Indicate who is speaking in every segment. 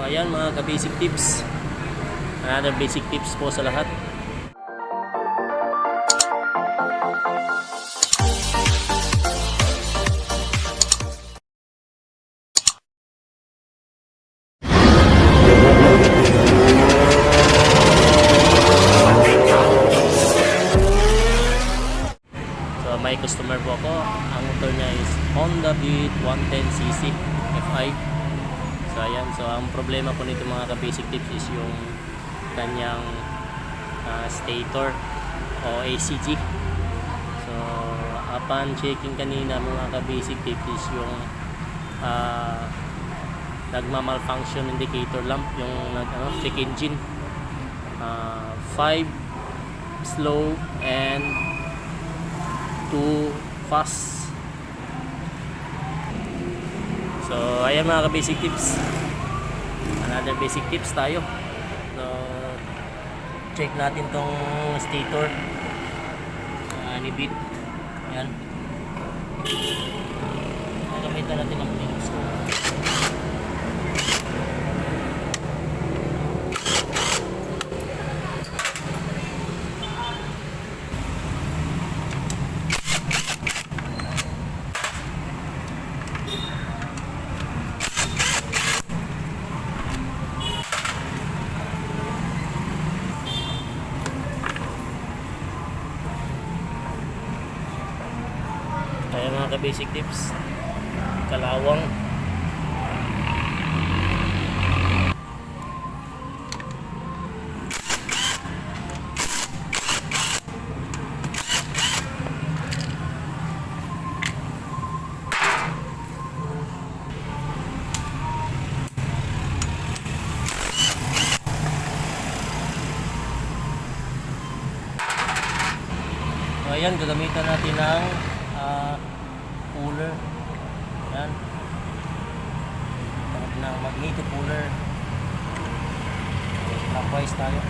Speaker 1: ayan mga ka-basic tips. Another basic tips po sa lahat. So may customer po ako. Ang motor niya is Honda Beat 110cc Fi. So ayan, so ang problema po nito mga ka-basic tips is yung kanyang stator o ACG. So upon checking kanina mga ka-basic tips is yung nagma-malfunction indicator lamp, yung check engine, 5 slow and 2 fast. So ayan mga ka-basic tips, another basic tips tayo. So check natin tong stator ni Beat. Ayan, gamitan natin ang linux ko. Kaya mga ka-basic tips, kalawang. So ayan, gagamitan natin ng cooler. Yan, ng magneto cooler. Clockwise tayo.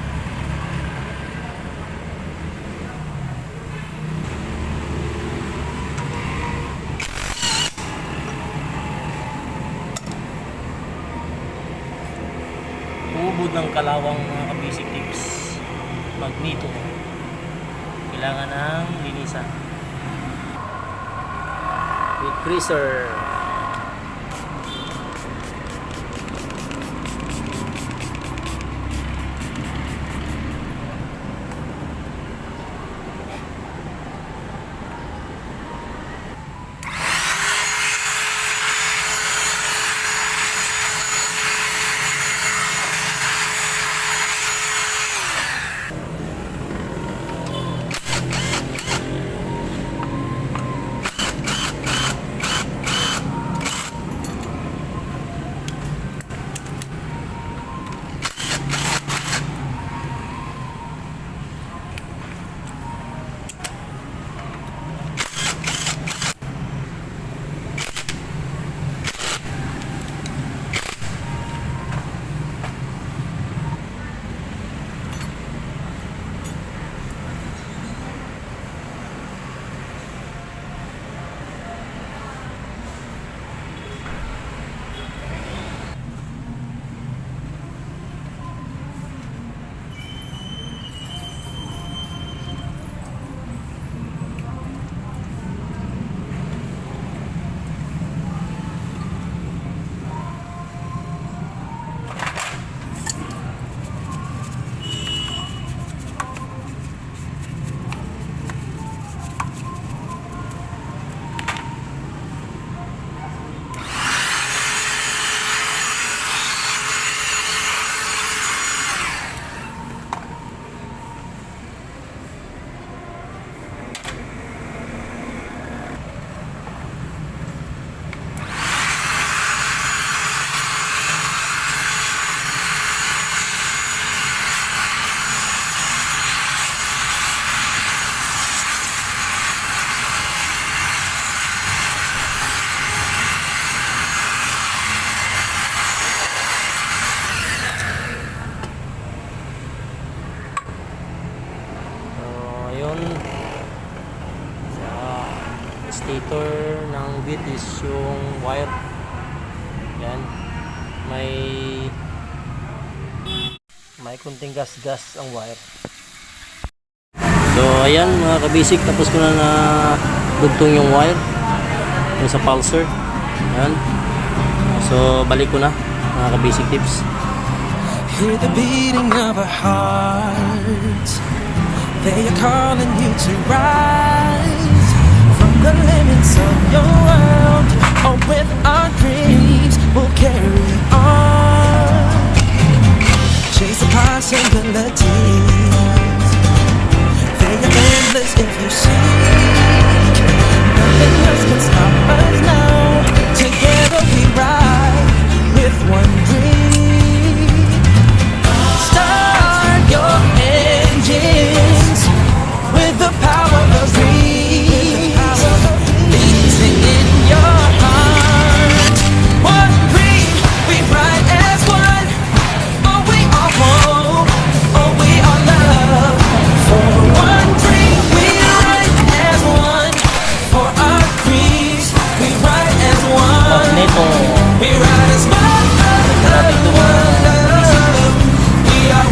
Speaker 1: Ubod ng kalawang mga ka-basic tips, magneto, kailangan ng linisan with greaser. stator ng Beat is yung wire. Yan, may
Speaker 2: may kunting gas-gas ang wire.
Speaker 1: So ayan mga kabisik, tapos ko na dugtong yung wire yung sa pulser. Ayan. So balik ko na mga kabisik tips.
Speaker 3: Hear the beating of our hearts, they are calling you to rise from the limits of your world. Oh, with our dreams we'll carry on, chase the possibilities. They are endless if you seek. Nothing else can stop us now. Together we ride with one dream. Start your engines with the power of dreams. Beating in your heart. One dream, we ride as one. Oh, we are hope. Oh, we are love. For one dream, we ride as one. For our dreams, we ride as one. We ride as one. We are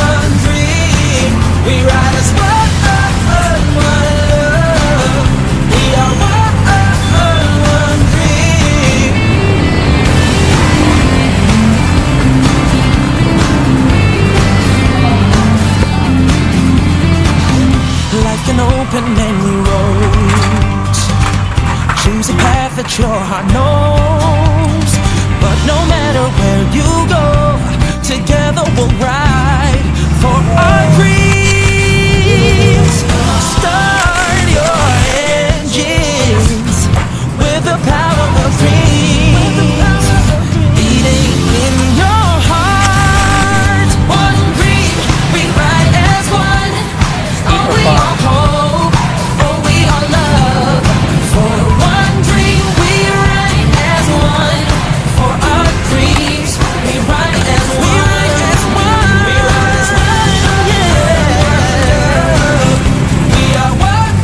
Speaker 3: one dream. We ride as one love. We are one dream. Life can open many roads. Choose a path that your heart knows. But no matter where you go, together we'll ride for our dreams. Start your engines with the power of dreams. Beating in your heart. One dream, we ride as one. Oh, we are hope. Oh, we are love. For one dream, we ride as one. For our dreams, we ride as one. We ride as one. We ride as one. Yeah. We are one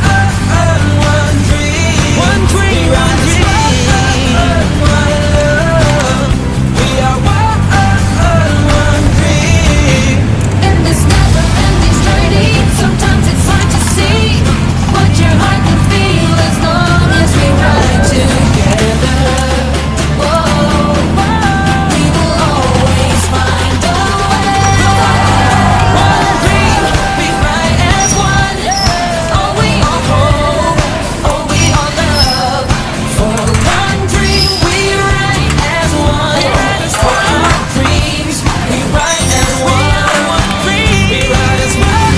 Speaker 3: dream. One dream. We ride as one love. We are one dream.
Speaker 4: In this never-ending journey, sometimes it's hard to see what your heart can feel as long as we ride together. Whoa, we will always find a way.
Speaker 3: One dream, we ride as one. Oh, we are hope. Oh, we are love. For one dream, we ride as one. For our dreams, we ride as one. We ride as one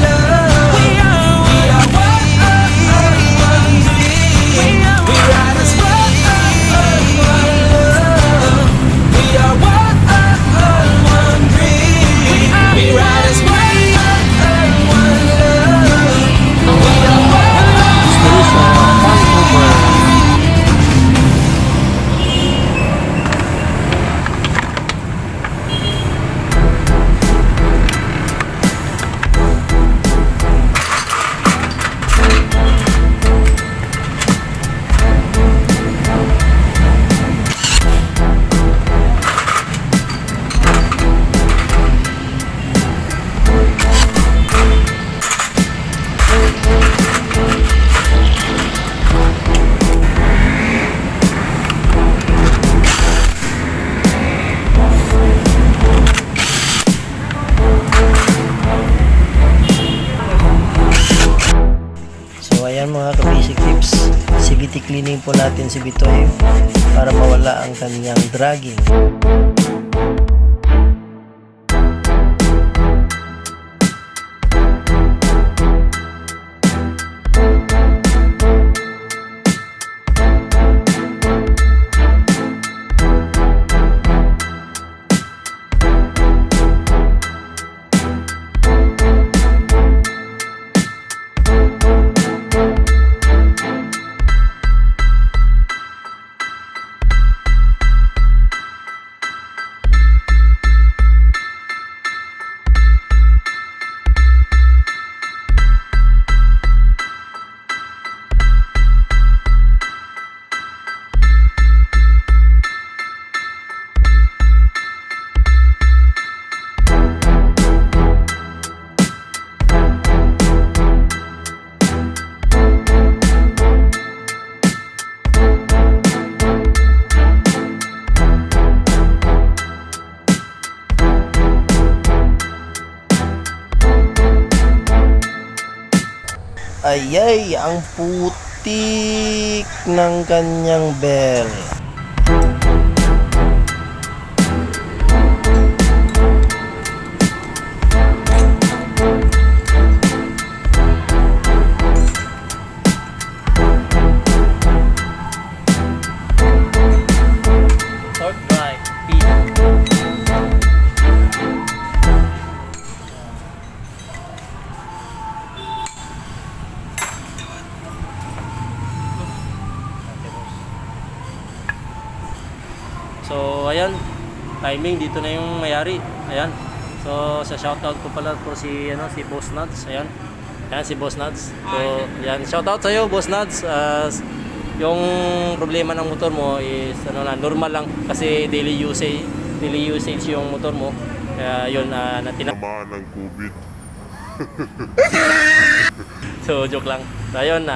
Speaker 3: love. We are one dream. We ride as one love. We are one dream. We ride as one
Speaker 2: So ayan mga ka-basic tips, CVT cleaning po natin si Bitoy para mawala ang kanyang dragging. Ayay, ang putik ng kanyang bell.
Speaker 1: Torque drive, speed. So ayan, timing dito na yung mayari. Ayan. So sa shoutout ko pala po si Boss Nuts. Ayan. Ayan si Boss Nuts. So yan, shoutout sa iyo Boss Nuts. Yung problema ng motor mo is normal lang kasi daily usage yung motor mo. Kaya yun
Speaker 5: Tinamaan ng COVID.
Speaker 1: So joke lang. So ayun,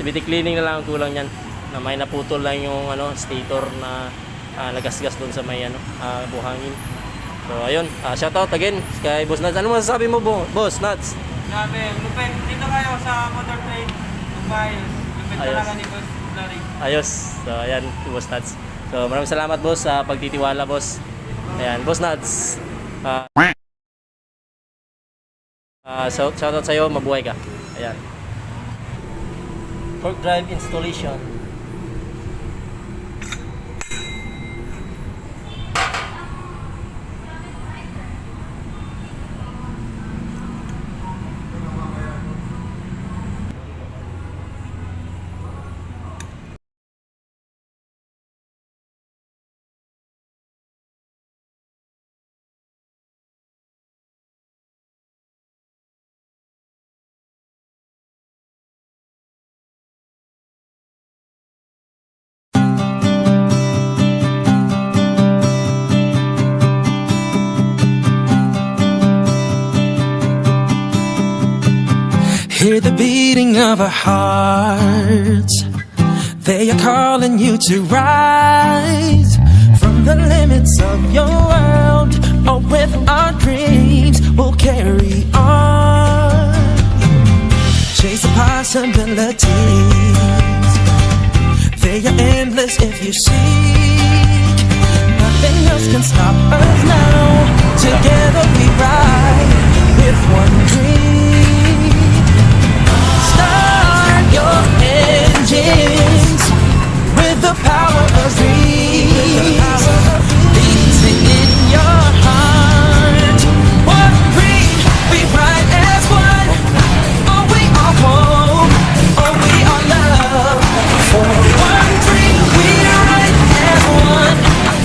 Speaker 1: CVT cleaning na lang ang kulang niyan. Na may naputol lang yung stator na nagasgas doon sa may buhangin. So ayun, shoutout again kay Boss Nuts. Ano masasabi mo Boss Nuts?
Speaker 6: Grabe, lupit. Dito kayo sa motor trade. Lumayos. Lupit
Speaker 1: Ayos.
Speaker 6: talaga ni Boss Larry.
Speaker 1: Ayos. So ayan, Boss Nuts. So maraming salamat boss sa pagtitiwala boss. Ayan, Boss Nuts. Shoutout sa iyo, mabuhay ka. Ayan. Torque drive installation.
Speaker 3: Hear the beating of our hearts. They are calling you to rise from the limits of your world. Oh, with our dreams, we'll carry on. Chase the possibilities. They are endless if you seek. Nothing else can stop us now. Together we ride with one dream. Start your engines with the power of dreams. Beating in your heart. One dream, we ride as one. Oh, we are home. Oh, we are love. For one dream, we ride as one.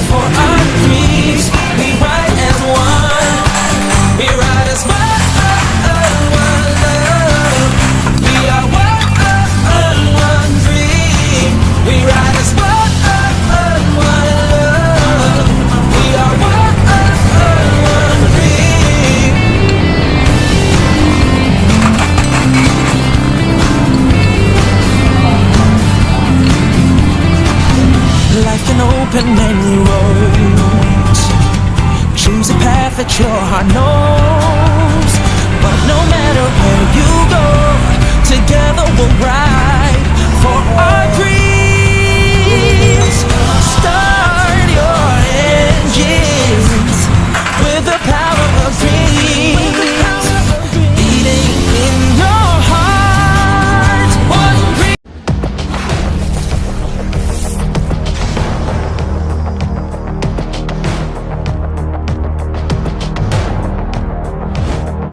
Speaker 3: For our dreams, we ride as one. We ride as one. Life can open many roads. Choose a path that your heart knows.